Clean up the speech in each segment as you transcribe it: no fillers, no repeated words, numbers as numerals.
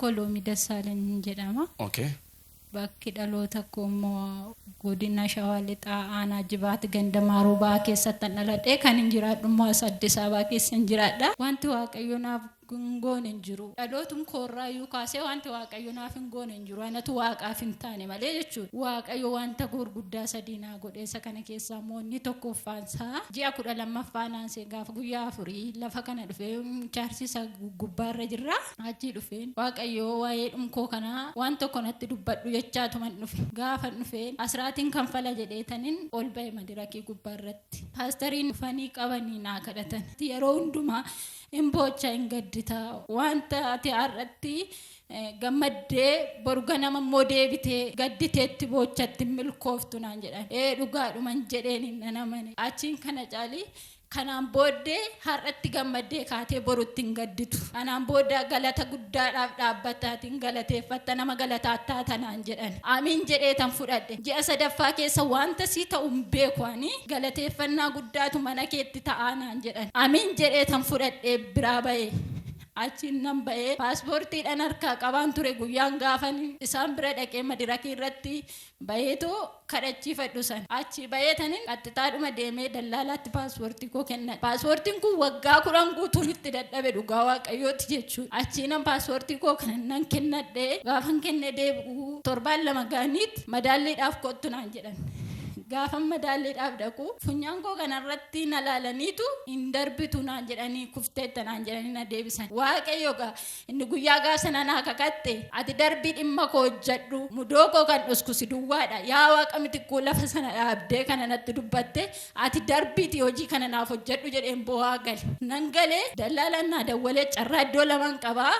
Foloomi Dassaalany jedhama. Okay. Bakki dhaloota koo immoo godina Shawaa Lixaa aanaa Jibaat ganda Maarubaa keessatti dhaladhee kan hin jiraadhu immoo Addis Ababaa keessa hin jiraadha. Wanti waaqayyo naaf goone hin jiru. Dhalootum koorraayyuu kaasee wanti waaqayyo naaf hin goone hin jiru. Anatu waaqaaf hin taane malee jechuudha. Waaqayyo wanta gurguddaa sadii naa godhe. Isa kana keessaa immoo inni tokkoffaansaa ji'a 12ffaa naansee gaafa guyyaa 4 lafa kana dhufee chaarsisa gubbaarra jirra. Achii dhufeen waaqayyo waa'ee dhumkoo kanaa waan tokko natti dubbadhu jechaatuman dhufe. Gaafa dhufeen asraatiin kanfala jedheetaniin ol ba'e madirakii gubbaarratti. Paastariin dhufanii qabanii naa kadhatan. Yeroo hundumaa imbocha ingaddita wanta ati arratti gammaddee boruga nama modeebite gadditeetti bochatti milkooftu naan jedhan dhugaadhuman jedheen namane achiin kana caali kanaan booddee har'atti gammaddee kaatee borutti hin gadditu. Kanaan booda galata guddaadhaaf dhaabbataatiin galateeffatta nama galataattaa tanaan jedhan. Amiin jedheetan fudhadhe. Ji'a sadaffaa keessa wanta sii ta'u hin beeku ani galateeffannaa guddaatu mana keetti ta'aa naan jedhan. Amiin jedheetan fudhadhee biraa ba'e. Achiin nan ba'ee paaspoortiidhaan harkaa qabaan ture guyyaan gaafan isaan bira dhaqee madirakii irratti ba'eetoo kadhachiifadhu san. Achi ba'eetaniin qaxxixaadhuma deemee dallaalaatti paaspoortii koo kennan. Paaspoortiin kun waggaa 10 guutuun itti dadhabe dhugaa waaqayyooti jechuudha. Achiinan paaspoortii koo kanan nan kennadhee gaafan kenne deebi'u 7 gaaniitti madaalliidhaaf kottu naan jedhan. Gaafa madaalliidhaaf dhaqu funyaan koo kanarratti na laalaniitu hin darbitu naan jedhanii kufteetta naan jedhanii na deebisan. Waaqayyo inni guyyaa gaafa naa kakatte ati darbii dhimma koo hojjedhu mudoo koo kan dhuskusi duwwaadha. Yaa Waaqa miti koo lafa sana dhaabdee kana natti dubbatte ati darbiiti hojii kana naaf hojjedhu jedheen bo'aa gali. Nan galee dallaalaan naa dawwalee carraa iddoo lamaan qabaa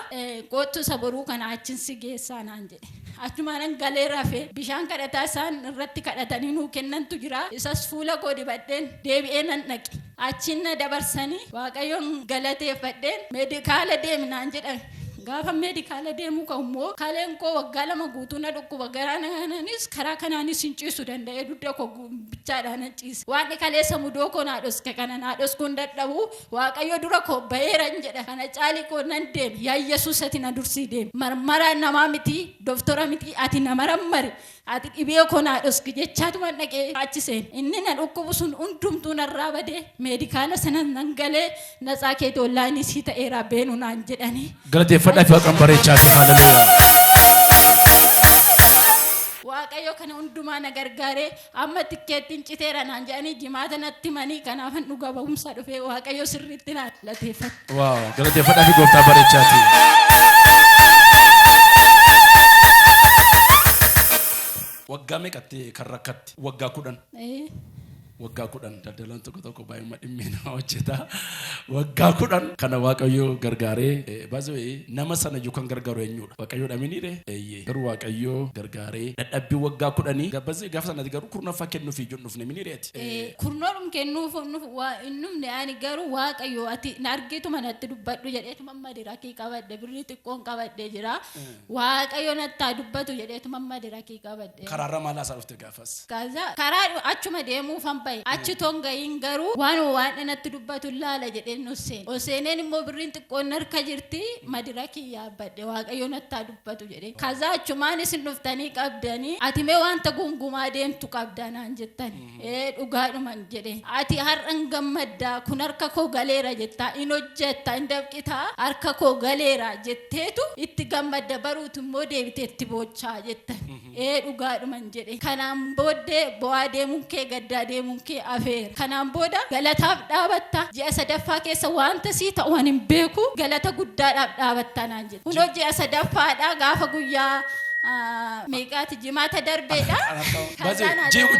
kootu saboruu kana achin si geessaa naan jedhe. Achumaan galee rafee bishaan kadhataa isaan irratti kadhatanii nuu kennantu jira. Isas fuula koo dibadheen deebi'ee nan dhaqe. Achiin na dabarsanii waaqayyoon galateeffadheen meedikaala deemnaan jedhan. Gaafa meedikaala deemuu ka'ummoo kaleen koo waggaa 2 guutuu na dhukkuba garaan kanaanis karaa kanaanis hin ciisu danda'ee dugda koo bichaadhaan ciise. Waan kaleessa mudoo koo naa dhoske kana naa dhoskuun dadhabu waaqayyo dura koo ba'eeran jedha. Kana caalii koo nan deeme yaa Yesuus ati na dursii deeme. Marmara namaa miti doktora miti ati na marammari ati dhibee koo naa dhoski jechaatuma dhaqee achiseen. Inni na dhukkubu sun hundumtuu narraa badee meedikaala sana nan galee natsaa keetii ollaanii sii ta'eera beenu naan jedhanii. Galateeffadha fi waaqan bareechaati. Hallelujaa. Waaqayyo kana hundumaa na gargaaree amma tikkeettiin citeera naan jedhanii jimaata natti manii kanaafan dhuga ba'umsa dhufee waaqayyo sirriitti na galateeffadha. Waaw galateeffadha fi gooftaa bareechaati. Waggaa meeqatti kan rakkatti? Waggaa 10. Waggaa 10 daldalaan tokko baay'ee dhimmina hojjeta. Waggaa 10 kana waaqayyo gargaaree baazoo nama sana yookaan gargaaru eenyudha? Waaqayyo dhaminire garuu waaqayyo gargaaree dadhabbii waggaa 10 gabbazee gaafa sanatti garuu kurnaffaa kennuuf ijoon dhufne minireeti. Kurnoodhum kennuuf innumne ani garuu waaqayyo ati na argitu manatti dubbadhu jedheetu mamadirakii qabadde birrii xiqqoon qabadde jira. Waaqayyo nattaa dubbatu jedheetu mamadirakii qabadde. Karaarra maal haasa'aa dhufte gaafas? Karaa achuma deemuuf achi tongayin garuu waan natti dubbatu laala jedheen oseeneen immoo birriin xiqqoon harka jirti madirakii yaabbadhe waaqayyo nattaa dubbatu jedhee. Kaza achumaan isin dhuftanii qabdanii ati mee wanta gungumaa deemtu qabdanaan jettani dhugaadhuman jedhe. Ati har'an gammaddaa kun harka koo galeera jettaa in hojjetta in dabqitaa harka koo galeera jetteetu itti gammadda baruutu immoo deebiteetti boochaa jettani. Dhugaadhuman jedhe. Kanaan booddee bo'aa deemuun kee gaddaa deemuun kee afeera. Kanaan booda galataaf dhaabatta. Ji'a sadaffaa keessa wanta sii ta'u hin beeku galata guddaadhaaf dhaabatta naan jedhe. Kunoo ji'a sadaffaadhaa gaafa guyyaa meeqaati jimaata darbeedha.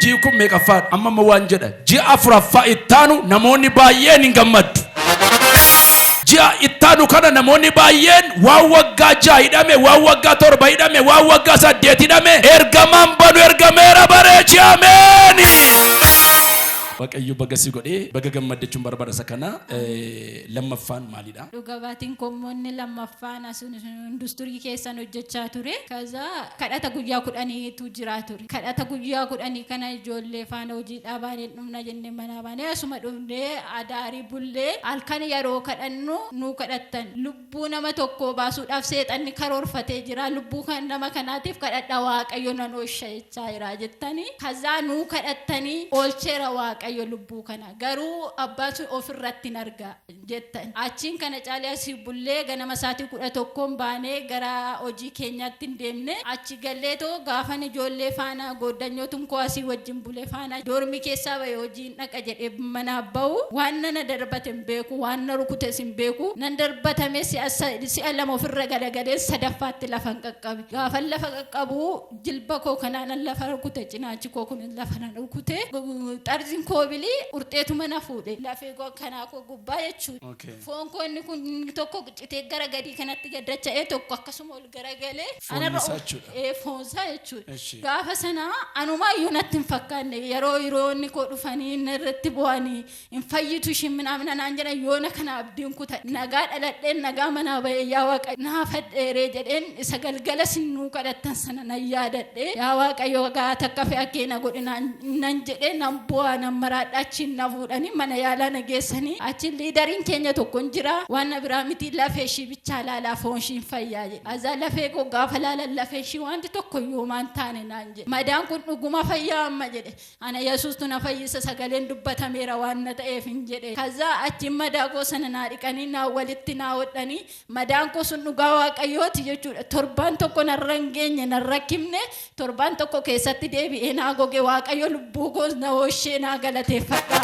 Ji'i kun meeqaffaa amma waan jedha ji'a 4ffaa ittaanu namoonni baay'een hin gammaddu. Ji'a ittaanu kana namoonni baay'een waan waggaa 6 hidhame waan waggaa 7 hidhame waan waggaa 8 hidhame ergamaan banu ergameera bareechi ameeni. waaqayyo bagasi godhee baga gammadechuun barbaada sakana lammaffaan maalidha? Dhugaatiin kommoonni lammaffaan asun industirii keessan hojjechaa ture. Kaza kadhata guyyaa 10tu jira ture. Kadhata guyyaa 10 kana ijoollee faana hojii dhaabanii dhumna jennee mana baanee asuma dhufnee adaarii bullee halkan yeroo kadhannu nu kadhattan lubbuu nama tokko baasuudhaaf seexanni karoorfatee jira. Lubbuu kan nama kanaatiif kadhadha waaqayyo nan oolchaa jira jettanii. Kaza nu kadhattanii oolcheera waaqayyo lubbuu kana. Garuu abbaan ofirratti narga jettan. Achiin kana caalee asii bullee ganama saatii 11 baanee gara hojii keenyaatti deemne. Achi galleetoo gaafan ijoollee faana goddanyootun koo asii wajjin bulee faana dormi keessaa bahee hojiin dhaqa jedhee mana bahu waan na darbate hin beeku waan na rukute hin beeku nan darbatame si'a lama ofirra galagalee sadaffaatti lafa qaqqabe. Gaafa lafa qaqqabu jilba koo kanaan lafa rukute cinaachi koo kun lafa na rukute xarziin koobilii urxeetuma na fuudhe lafee kanaa koo gubbaa jechuudha. Foon koo inni kun tokko citee gara gadii kanatti gaddacha'ee tokko akkasuma ol garagalee foonsaa jechuudha. Gaafa sana anumaayyuu natti hin fakkaanne yeroo hiriyoonni koo dhufanii irratti bu'anii hin fayyitu shimminaamina naan jedhan yoona kana abdiin kuta nagaa dhaladheen nagaa manaa bahee yaa waaqa naafadheeree jedheen isa galgala sinnuu kadhattan sana nan yaadadhe yaa waaqayyo gaa takka fe'a keena godhinaan nan jedhee nan bu'aa nan maraadha achiin na fuudhanii mana yaalaa na geessanii achiin liidariin keenya tokko hin jira waan na biraa miti lafee ishii bichaa laalaa foon ishiin fayyaa jedhe azaa lafee koo gaafa laalan lafee ishii wanti tokko iyyuu maan taane naan jedhe madaan kun dhuguma fayyaa amma jedhe ana yesuustu na fayyisa sagaleen dubbatameera waan na ta'eef hin jedhe kazaa achiin madaa koo sana naa dhiqanii naa walitti naa hodhanii madaan koo sun dhugaa waaqayyooti jechuudha torbaan tokko narra hin geenye narra kimne torbaan tokko keessatti deebi'ee naa goge waaqayyo lubbuu koo na hooshee naa galateeffadha.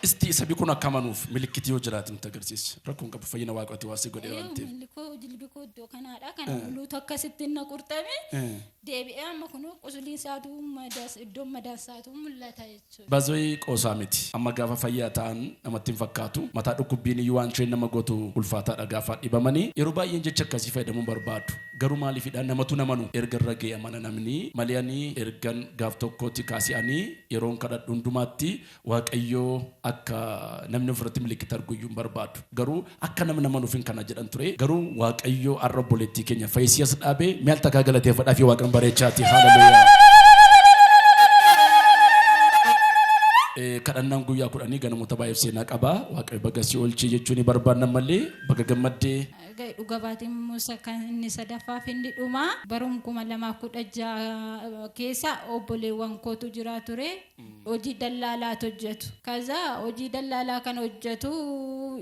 Isti sabi kun akkamanuuf milikkiti yoo jiraatin tagarsiisa rakkoon qabu fayyina waaqati waasi godhe waan ta'eef milikoo jilbikoo iddoo kanaadha kana buluutu akkasitti na qurxame deebi'ee amma kun qusuliin saatu iddoon madaasaatu mul'ata jechuudha. Baazooyi qoosaa miti amma gaafa fayyaa ta'an namatti hin fakkaatu mataa dhukkubbiin iyyuu waan isheen nama gootu ulfaataadha gaafa dhibamanii yeroo baay'een jecha akkasii fayyadamuun barbaadu garuu maaliifidhaan namatu namanu erga irra ga'e amana namni mali'anii ergan gaaf tokkotti kaasi'anii yeroon kadhadhu hundumaatti waaqayyoo akka namni ofirratti milikkita arguyyuu barbaadu garuu akka namni nama nuufin kana jedhan ture garuu waaqayyoo arra boleettii keenya fayyisiyas dhaabee mi'al takkaa galateeffadhaa fi waaqan bareechaati haleluuyaa. Kadhannaan guyyaa 10 ganamoota baay'ee seenaa qaba waaqayyo bagasii oolchee jechuun barbaadna malee baga gammaddee dhuga baatiin Musa kan inni sadaffaa fi inni dhuma barum 2016 keessa obboleewwan kootu jira ture hojii dallaalaa hojjetu kaza hojii dallaalaa kan hojjetu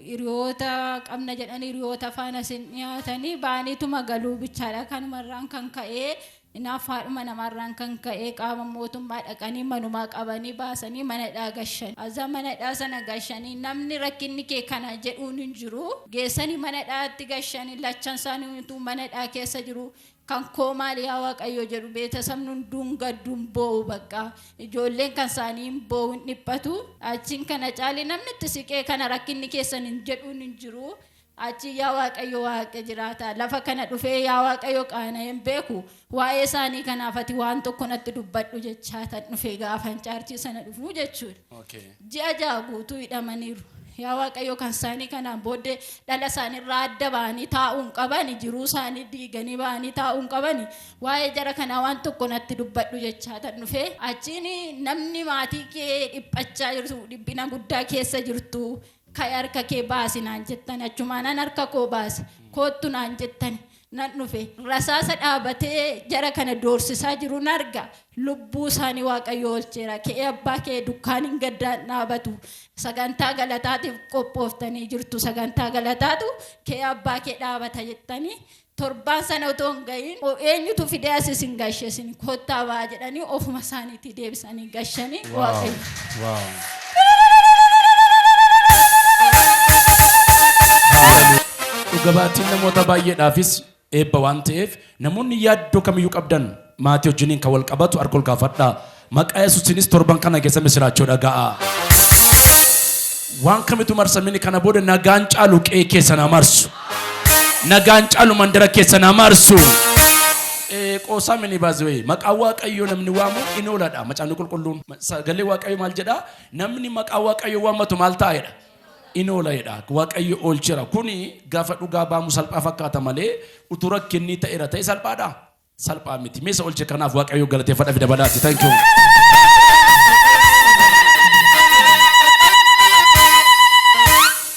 hiriyoota qabna jedhanii hiriyoota faana sin dhiyaatanii baaniituma galuu bichaadha kanumarraan kan ka'ee inaafadhuma namarraan kan ka'ee qaama mootummaa dhaqanii manumaa qabanii baasanii manadhaa gashan azaa manadhaa sana gashanii namni rakkinni kee kana jedhuun hin jiru geessanii manadhaatti gashanii lachan isaaniitu manadhaa keessa jiru kan koo maali yaa waaqayyo jedhu beetasabni hunduun gadduun boo'u bakka ijoolleen kan isaanii hin boo'u hin dhiphatu achiin kana caalee namni itti siqee kana rakkinni keessan hin jedhuun hin jiru. Achi yaa waaqayyo waaqa jiraata lafa kana dhufee yaa waaqayyo qaana hin beeku waa'ee isaanii kanaaf ati waan tokko natti dubbadhu jechaatan dhufee gaafan caartii sana dhufuu jechuudha. Ji'a ja'a guutuu hidhamaniiru yaa waaqayyo kan isaanii kanaan booddee dhala isaaniirraa adda ba'anii taa'uun qabani jiruu isaanii diiganii ba'anii taa'uun qabani waa'ee jara kanaa waan tokko natti dubbadhu jechaatan dhufee achiin namni maatii kee dhiphachaa jirtu dhibbina guddaa keessa jirtu. Kaya harka kee baasi naan jettani achumaanan harka koo baasi koottu naan jettani nan dhufe rasaasa dhaabatee jara kana doorsisaa jiru narga lubbuu isaanii waaqayyo oolcheera kee abbaa kee dukkaan hin gaddaan dhaabatu sagantaa galataatiif qophooftanii jirtu sagantaa galataatu kee abbaa kee dhaabata jettanii torbaan sana otoo hin gahin eenyutu fidee asis hin gashesin koottaa baa jedhanii ofuma isaaniitti deebisanii gashanii waaqayyo. Dhugabaatiin namoota baay'eedhaafis eebba waan ta'eef namoonni yaaddoo kamiyyuu qabdan maatii wajjiniin kan wal qabatu harka ol kaafadhaa maqaa Yesuusinis torban kana keessa misiraachoo dhaga'a. Waan kamitu marsamini kana booda nagaan caalu qe'ee keessa na marsu nagaan caalu mandara keessa na marsu qoosamini baazwee maqaa waaqayyoo namni waamu inooladha macaafni qulqulluun sagalee waaqayyoo maal jedha namni maqaa waaqayyoo waamatu maal taa'edha inooladha waaqayyo oolchira kuni gaafa dhugaa baamu salphaa fakkaata malee utuu rakkinni ta'eera ta'e salphaadha salphaa miti meesa oolche kanaaf waaqayyoo galateeffadha fi dabalaati thank you